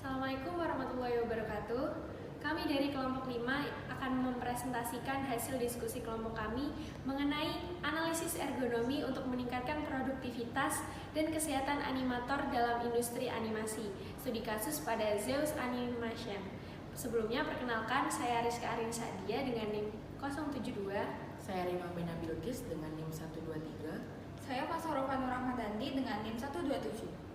Assalamualaikum warahmatullahi wabarakatuh. Kami dari kelompok 5 akan mempresentasikan hasil diskusi kelompok kami mengenai analisis ergonomi untuk meningkatkan produktivitas dan kesehatan animator dalam industri animasi. Studi kasus pada Zeus Animation. Sebelumnya perkenalkan, saya Rizka Arin Sadia dengan NIM 072. Saya Rima Bena Bilkis dengan NIM 123. Saya Fasorofa Nur Rahmadanti dengan NIM 127.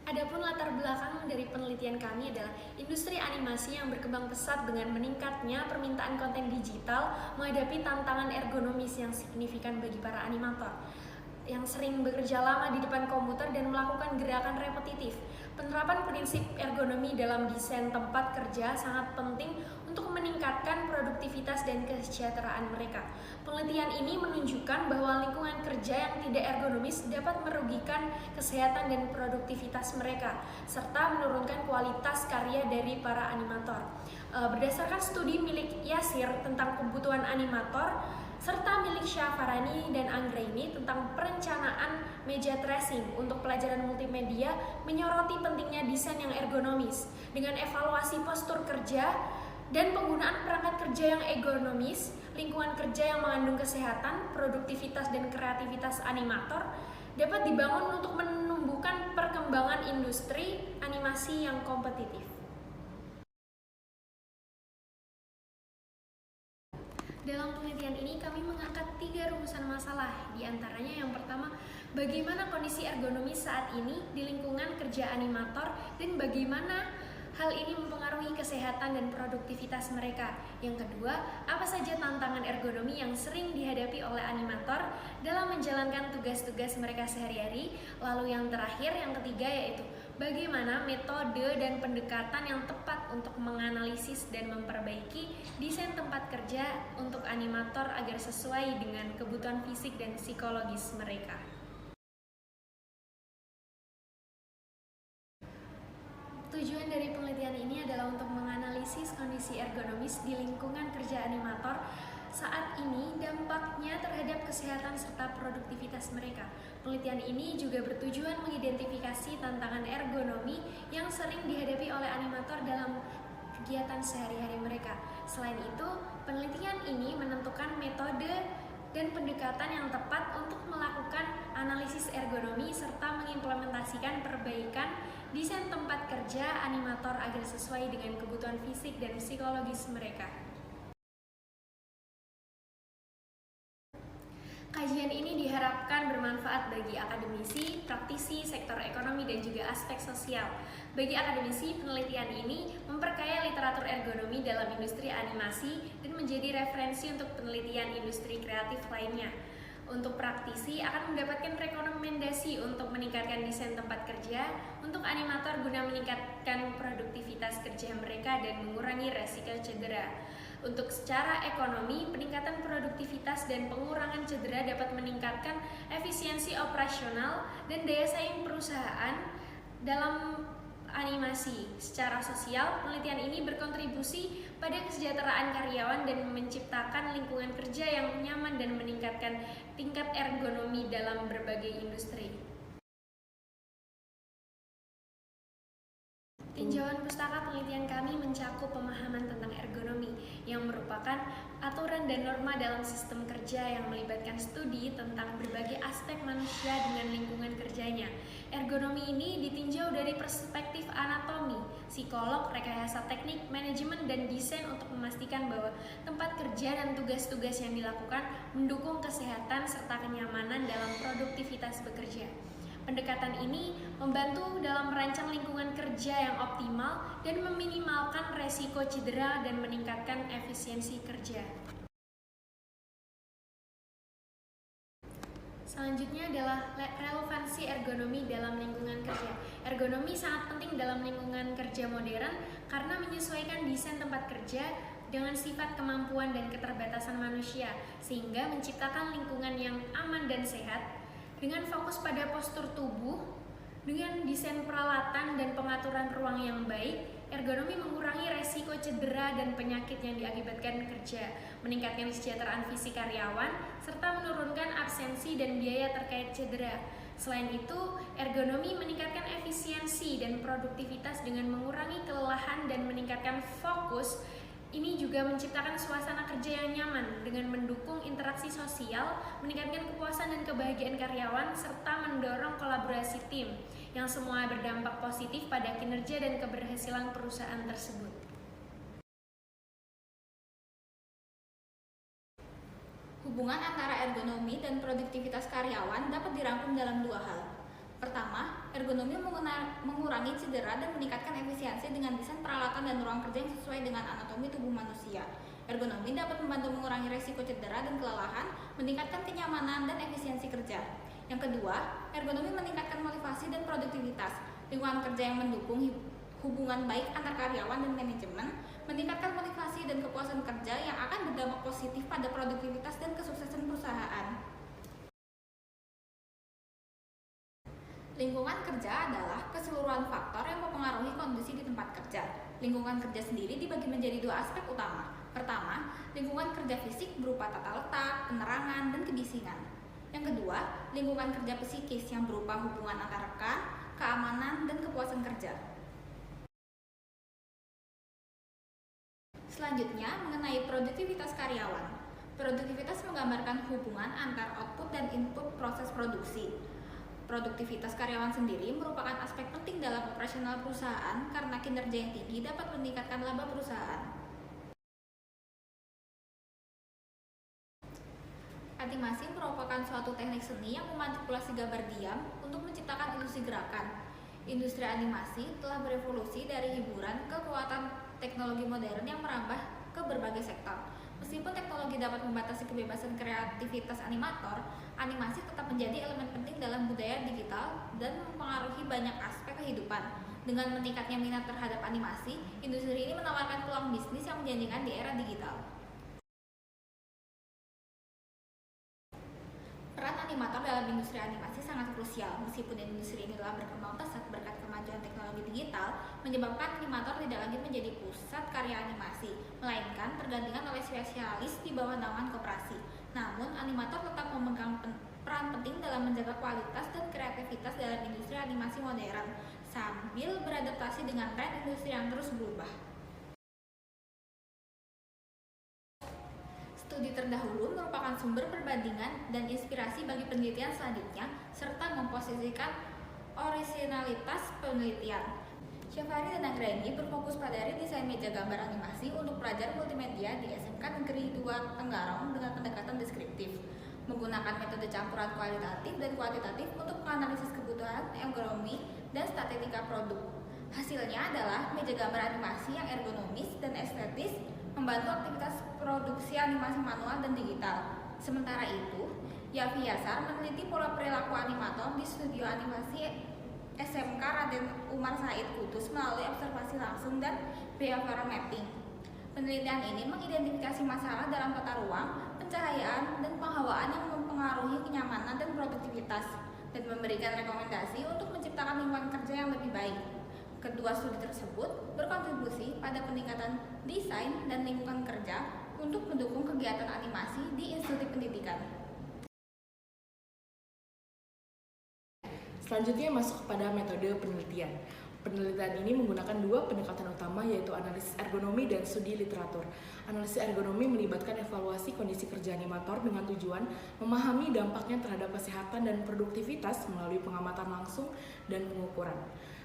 Adapun latar belakang dari penelitian kami adalah industri animasi yang berkembang pesat dengan meningkatnya permintaan konten digital menghadapi tantangan ergonomis yang signifikan bagi para animator yang sering bekerja lama di depan komputer dan melakukan gerakan repetitif. Penerapan prinsip ergonomi dalam desain tempat kerja sangat penting untuk meningkatkan produktivitas dan kesejahteraan mereka. Penelitian ini menunjukkan bahwa lingkungan kerja yang tidak ergonomis dapat merugikan kesehatan dan produktivitas mereka, serta menurunkan kualitas karya dari para animator. Berdasarkan studi milik Yasir tentang kebutuhan animator, serta milik Syafarani dan Anggraini tentang perencanaan meja tracing untuk pelajaran multimedia menyoroti pentingnya desain yang ergonomis dengan evaluasi postur kerja dan penggunaan perangkat kerja yang ergonomis, lingkungan kerja yang mengandung kesehatan, produktivitas dan kreativitas animator dapat dibangun untuk menumbuhkan perkembangan industri animasi yang kompetitif. Dalam penelitian ini kami mengangkat 3 rumusan masalah, diantaranya yang pertama, bagaimana kondisi ergonomis saat ini di lingkungan kerja animator dan bagaimana hal ini mempengaruhi kesehatan dan produktivitas mereka. Yang kedua, apa saja tantangan ergonomi yang sering dihadapi oleh animator dalam menjalankan tugas-tugas mereka sehari-hari. Lalu yang terakhir, yang ketiga, yaitu bagaimana metode dan pendekatan yang tepat untuk menganalisis dan memperbaiki desain tempat kerja untuk animator agar sesuai dengan kebutuhan fisik dan psikologis mereka. Tujuan dari penelitian ini adalah untuk menganalisis kondisi ergonomis di lingkungan kerja animator saat ini, dampaknya terhadap kesehatan serta produktivitas mereka. Penelitian ini juga bertujuan mengidentifikasi tantangan ergonomi yang sering dihadapi oleh animator dalam kegiatan sehari-hari mereka. Selain itu, penelitian ini menentukan metode dan pendekatan yang tepat untuk melakukan analisis ergonomi serta mengimplementasikan perbaikan desain tempat kerja animator agar sesuai dengan kebutuhan fisik dan psikologis mereka. Kajian ini diharapkan bermanfaat bagi akademisi, praktisi, sektor ekonomi, dan juga aspek sosial. Bagi akademisi, penelitian ini memperkaya literatur ergonomi dalam industri animasi dan menjadi referensi untuk penelitian industri kreatif lainnya. Untuk praktisi akan mendapatkan rekomendasi untuk meningkatkan desain tempat kerja untuk animator guna meningkatkan produktivitas kerja mereka dan mengurangi resiko cedera. Untuk secara ekonomi, peningkatan produktivitas dan pengurangan cedera dapat meningkatkan efisiensi operasional dan daya saing perusahaan dalam animasi. Secara sosial, penelitian ini berkontribusi pada kesejahteraan karyawan dan menciptakan lingkungan kerja yang nyaman dan meningkatkan tingkat ergonomi dalam berbagai industri. Tinjauan pustaka penelitian kami mencakup pemahaman tentang ergonomi yang merupakan aturan dan norma dalam sistem kerja yang melibatkan studi tentang berbagai aspek manusia dengan lingkungan kerjanya. Ergonomi ini ditinjau dari perspektif anatomi, psikolog, rekayasa teknik, manajemen, dan desain untuk memastikan bahwa tempat kerja dan tugas-tugas yang dilakukan mendukung kesehatan serta kenyamanan dalam produktivitas bekerja. Pendekatan ini membantu dalam merancang lingkungan kerja yang optimal dan meminimalkan resiko cedera dan meningkatkan efisiensi kerja. Selanjutnya adalah relevansi ergonomi dalam lingkungan kerja. Ergonomi sangat penting dalam lingkungan kerja modern karena menyesuaikan desain tempat kerja dengan sifat kemampuan dan keterbatasan manusia, sehingga menciptakan lingkungan yang aman dan sehat. Dengan fokus pada postur tubuh, dengan desain peralatan dan pengaturan ruang yang baik, ergonomi mengurangi resiko cedera dan penyakit yang diakibatkan kerja, meningkatkan kesejahteraan fisik karyawan, serta menurunkan absensi dan biaya terkait cedera. Selain itu, ergonomi meningkatkan efisiensi dan produktivitas dengan mengurangi kelelahan dan meningkatkan fokus. Ini juga menciptakan suasana kerja yang nyaman dengan mendukung interaksi sosial, meningkatkan kepuasan dan kebahagiaan karyawan, serta mendorong kolaborasi tim, yang semua berdampak positif pada kinerja dan keberhasilan perusahaan tersebut. Hubungan antara ergonomi dan produktivitas karyawan dapat dirangkum dalam dua hal. Pertama, ergonomi mengurangi cedera dan meningkatkan efisiensi dengan desain peralatan dan ruang kerja yang sesuai dengan anatomi tubuh manusia. Ergonomi dapat membantu mengurangi risiko cedera dan kelelahan, meningkatkan kenyamanan dan efisiensi kerja. Yang kedua, ergonomi meningkatkan motivasi dan produktivitas. Lingkungan kerja yang mendukung hubungan baik antar karyawan dan manajemen, meningkatkan motivasi dan kepuasan kerja yang akan berdampak positif pada produktivitas dan kesuksesan perusahaan. Lingkungan kerja adalah keseluruhan faktor yang mempengaruhi kondisi di tempat kerja. Lingkungan kerja sendiri dibagi menjadi dua aspek utama. Pertama, lingkungan kerja fisik berupa tata letak, penerangan, dan kebisingan. Yang kedua, lingkungan kerja psikis yang berupa hubungan antar rekan, keamanan, dan kepuasan kerja. Selanjutnya, mengenai produktivitas karyawan. Produktivitas menggambarkan hubungan antar output dan input proses produksi. Produktivitas karyawan sendiri merupakan aspek penting dalam operasional perusahaan karena kinerja yang tinggi dapat meningkatkan laba perusahaan. Animasi merupakan suatu teknik seni yang memanipulasi gambar diam untuk menciptakan ilusi gerakan. Industri animasi telah berevolusi dari hiburan ke kekuatan teknologi modern yang merambah ke berbagai sektor. Meskipun teknologi dapat membatasi kebebasan kreativitas animator, animasi tetap menjadi elemen penting dalam budaya digital dan mempengaruhi banyak aspek kehidupan. Dengan meningkatnya minat terhadap animasi, industri ini menawarkan peluang bisnis yang menjanjikan di era digital. Peran animator dalam industri animasi sangat krusial. Meskipun industri ini telah berkembang pesat berkat kemajuan teknologi digital, menyebabkan animator tidak lagi menjadi pusat karya animasi, melainkan tergantikan oleh spesialis di bawah naungan koperasi. Namun, animator tetap memegang peran penting dalam menjaga kualitas dan kreativitas dalam industri animasi modern, sambil beradaptasi dengan tren industri yang terus berubah. Studi terdahulu merupakan sumber perbandingan dan inspirasi bagi penelitian selanjutnya, serta memposisikan orisinalitas penelitian. Syafari dan Anggraini berfokus pada redesain meja gambar animasi untuk pelajar multimedia di SMK Negeri 2 Tenggarong dengan pendekatan deskriptif, menggunakan metode campuran kualitatif dan kuantitatif untuk menganalisis kebutuhan, ergonomi, dan statistika produk. Hasilnya adalah meja gambar animasi yang ergonomis dan estetis, membantu aktivitas produksi animasi manual dan digital. Sementara itu, Yafi Yasar meneliti pola perilaku animator di studio animasi SMK Raden Umar Said Kudus melalui observasi langsung dan behavioral mapping. Penelitian ini mengidentifikasi masalah dalam tata ruang, pencahayaan, dan penghawaan yang mempengaruhi kenyamanan dan produktivitas, dan memberikan rekomendasi untuk menciptakan lingkungan kerja yang lebih baik. Kedua studi tersebut berkontribusi pada peningkatan desain dan lingkungan kerja untuk mendukung kegiatan animasi di institusi pendidikan. Selanjutnya masuk kepada metode penelitian. Penelitian ini menggunakan dua pendekatan utama, yaitu analisis ergonomi dan studi literatur. Analisis ergonomi melibatkan evaluasi kondisi kerja animator dengan tujuan memahami dampaknya terhadap kesehatan dan produktivitas melalui pengamatan langsung dan pengukuran.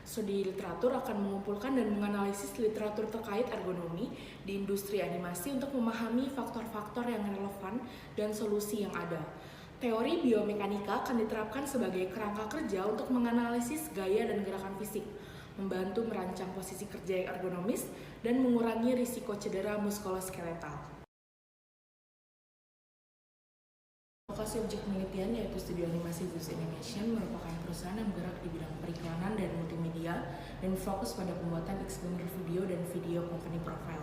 Studi literatur akan mengumpulkan dan menganalisis literatur terkait ergonomi di industri animasi untuk memahami faktor-faktor yang relevan dan solusi yang ada. Teori biomekanika akan diterapkan sebagai kerangka kerja untuk menganalisis gaya dan gerakan fisik, membantu merancang posisi kerja yang ergonomis, dan mengurangi risiko cedera muskuloskeletal. Lokasi objek penelitian yaitu Studio Animasi Zeus Animation merupakan perusahaan yang bergerak di bidang periklanan dan multimedia dan berfokus pada pembuatan explainer video dan video company profile.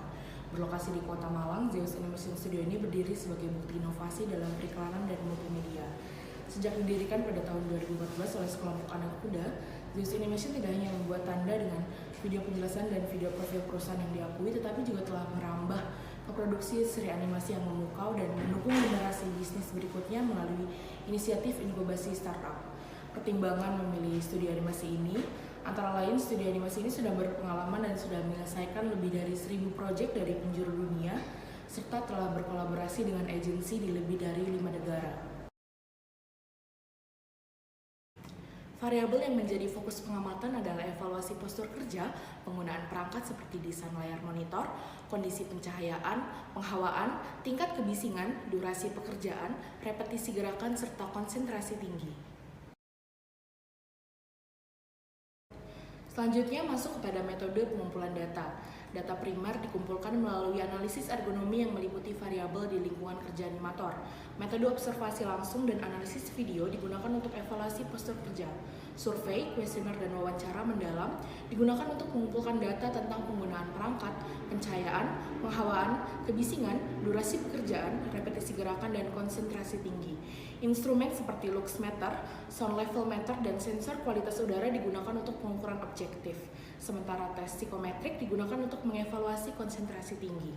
Berlokasi di Kota Malang, Zeus Animation Studio ini berdiri sebagai bukti inovasi dalam periklanan dan multimedia. Sejak didirikan pada tahun 2014 oleh sekelompok anak muda, Zeus Animation tidak hanya membuat tanda dengan video penjelasan dan video profil perusahaan yang diakui, tetapi juga telah merambah ke produksi seri animasi yang memukau dan mendukung generasi bisnis berikutnya melalui inisiatif inkubasi startup. Pertimbangan memilih studio animasi ini Antara lain, studio animasi ini sudah berpengalaman dan sudah menyelesaikan lebih dari 1.000 proyek dari penjuru dunia, serta telah berkolaborasi dengan agensi di lebih dari 5 negara. Variabel yang menjadi fokus pengamatan adalah evaluasi postur kerja, penggunaan perangkat seperti desain layar monitor, kondisi pencahayaan, penghawaan, tingkat kebisingan, durasi pekerjaan, repetisi gerakan, serta konsentrasi tinggi. Selanjutnya masuk kepada metode pengumpulan data. Data primer dikumpulkan melalui analisis ergonomi yang meliputi variabel di lingkungan kerja animator. Metode observasi langsung dan analisis video digunakan untuk evaluasi postur kerja. Survei, kuesioner, dan wawancara mendalam digunakan untuk mengumpulkan data tentang penggunaan perangkat, pencahayaan, penghawaan, kebisingan, durasi pekerjaan, repetisi gerakan, dan konsentrasi tinggi. Instrumen seperti lux meter, sound level meter, dan sensor kualitas udara digunakan untuk pengukuran objektif, sementara tes psikometrik digunakan untuk mengevaluasi konsentrasi tinggi.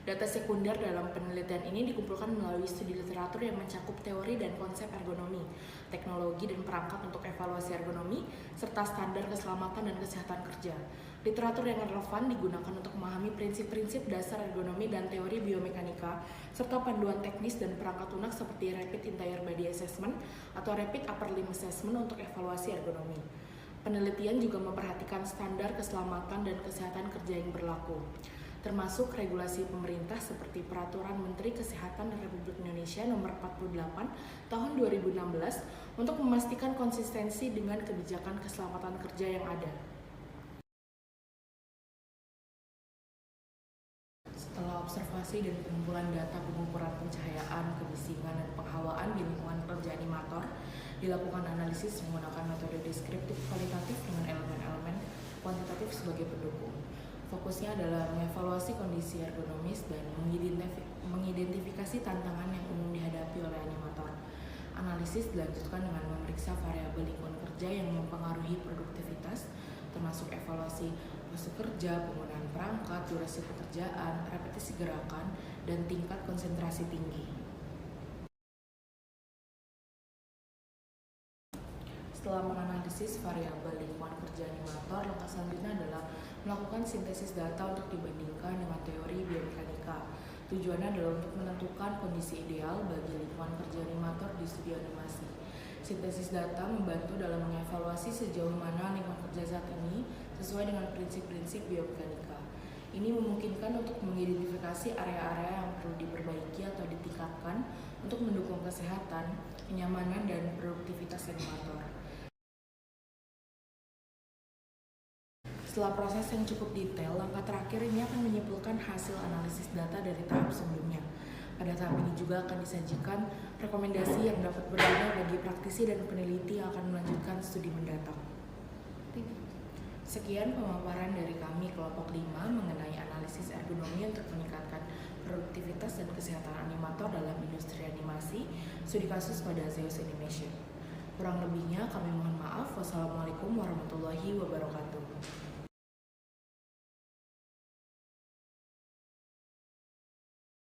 Data sekunder dalam penelitian ini dikumpulkan melalui studi literatur yang mencakup teori dan konsep ergonomi, teknologi dan perangkat untuk evaluasi ergonomi, serta standar keselamatan dan kesehatan kerja. Literatur yang relevan digunakan untuk memahami prinsip-prinsip dasar ergonomi dan teori biomekanika, serta panduan teknis dan perangkat lunak seperti Rapid Entire Body Assessment atau Rapid Upper Limb Assessment untuk evaluasi ergonomi. Penelitian juga memperhatikan standar keselamatan dan kesehatan kerja yang berlaku, termasuk regulasi pemerintah seperti Peraturan Menteri Kesehatan Republik Indonesia Nomor 48 Tahun 2016 untuk memastikan konsistensi dengan kebijakan keselamatan kerja yang ada. Setelah observasi dan pengumpulan data pengukuran pencahayaan, kebisingan, dan penghawaan di lingkungan kerja animator, dilakukan analisis menggunakan metode deskriptif kualitatif dengan elemen-elemen kuantitatif sebagai pendukung. Fokusnya adalah mengevaluasi kondisi ergonomis dan mengidentifikasi tantangan yang umum dihadapi oleh animator. Analisis dilanjutkan dengan memeriksa variabel lingkungan kerja yang mempengaruhi produktivitas, termasuk evaluasi postur kerja, penggunaan perangkat, durasi pekerjaan, repetisi gerakan, dan tingkat konsentrasi tinggi. Setelah menganalisis variabel lingkungan kerja animator, langkah selanjutnya adalah melakukan sintesis data untuk dibandingkan dengan teori biomekanika. Tujuannya adalah untuk menentukan kondisi ideal bagi lingkungan kerja animator di studio animasi. Sintesis data membantu dalam mengevaluasi sejauh mana lingkungan kerja saat ini sesuai dengan prinsip-prinsip biomekanika. Ini memungkinkan untuk mengidentifikasi area-area yang perlu diperbaiki atau ditingkatkan untuk mendukung kesehatan, kenyamanan, dan produktivitas animator. Setelah proses yang cukup detail, langkah terakhir ini akan menyimpulkan hasil analisis data dari tahap sebelumnya. Pada tahap ini juga akan disajikan rekomendasi yang dapat berguna bagi praktisi dan peneliti yang akan melanjutkan studi mendatang. Sekian pemaparan dari kami kelompok 5 mengenai analisis ergonomi untuk meningkatkan produktivitas dan kesehatan animator dalam industri animasi, studi kasus pada Zeus Animation. Kurang lebihnya kami mohon maaf. Wassalamualaikum warahmatullahi wabarakatuh.